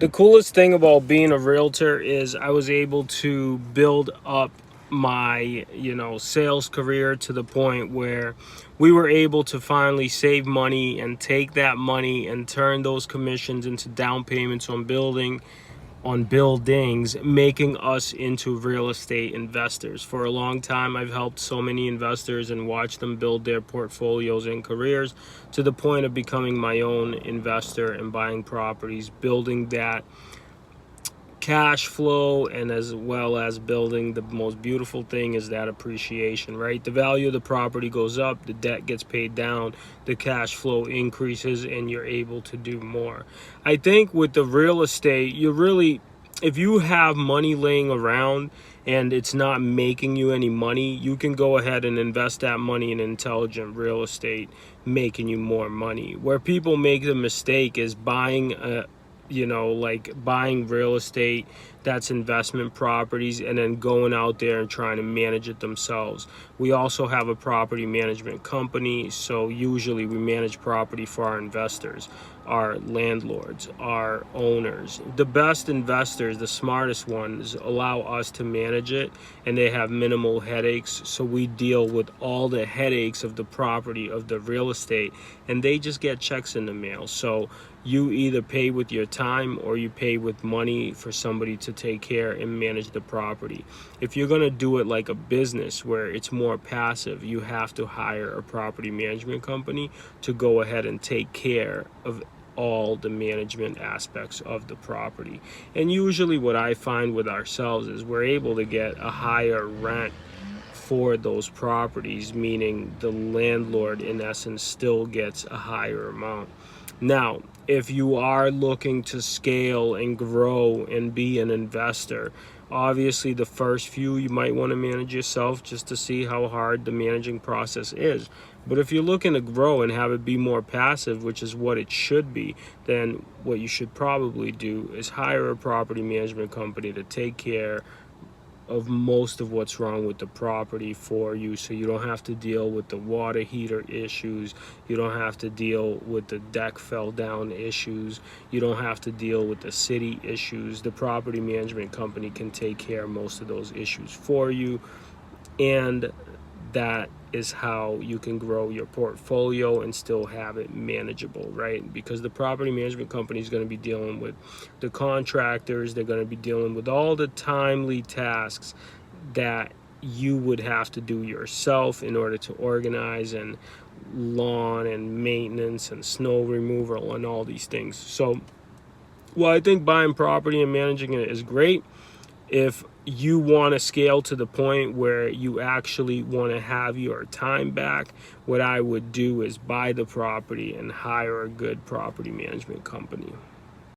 The coolest thing about being a realtor is I was able to build up my, sales career to the point where we were able to finally save money and take that money and turn those commissions into down payments on buildings, making us into real estate investors. For a long time, I've helped so many investors and watched them build their portfolios and careers to the point of becoming my own investor and buying properties, building that cash flow, and as well as building the most beautiful thing is that appreciation, right? The value of the property goes up, the debt gets paid down, the cash flow increases, and you're able to do more. I think with the real estate, if you have money laying around and it's not making you any money, you can go ahead and invest that money in intelligent real estate, making you more money. Where people make the mistake is buying buying real estate that's investment properties and then going out there and trying to manage it themselves. We also have a property management company, so usually we manage property for our investors, our landlords, our owners. The best investors, the smartest ones, allow us to manage it, and they have minimal headaches, so we deal with all the headaches of the property, of the real estate, and they just get checks in the mail. So you either pay with your time or you pay with money for somebody to take care and manage the property. If you're going to do it like a business where it's more passive, you have to hire a property management company to go ahead and take care of all the management aspects of the property. And usually what I find with ourselves is we're able to get a higher rent for those properties, meaning the landlord in essence still gets a higher amount. Now, if you are looking to scale and grow and be an investor, obviously the first few you might want to manage yourself just to see how hard the managing process is. But if you're looking to grow and have it be more passive, which is what it should be, then what you should probably do is hire a property management company to take care of most of what's wrong with the property for you, so you don't have to deal with the water heater issues, you don't have to deal with the deck fell down issues, you don't have to deal with the city issues. The property management company can take care of most of those issues for you, and that is how you can grow your portfolio and still have it manageable, right? Because the property management company is going to be dealing with the contractors, they're going to be dealing with all the timely tasks that you would have to do yourself in order to organize, and lawn and maintenance and snow removal and all these things. So, well, I think buying property and managing it is great. If you want to scale to the point where you actually want to have your time back, what I would do is buy the property and hire a good property management company.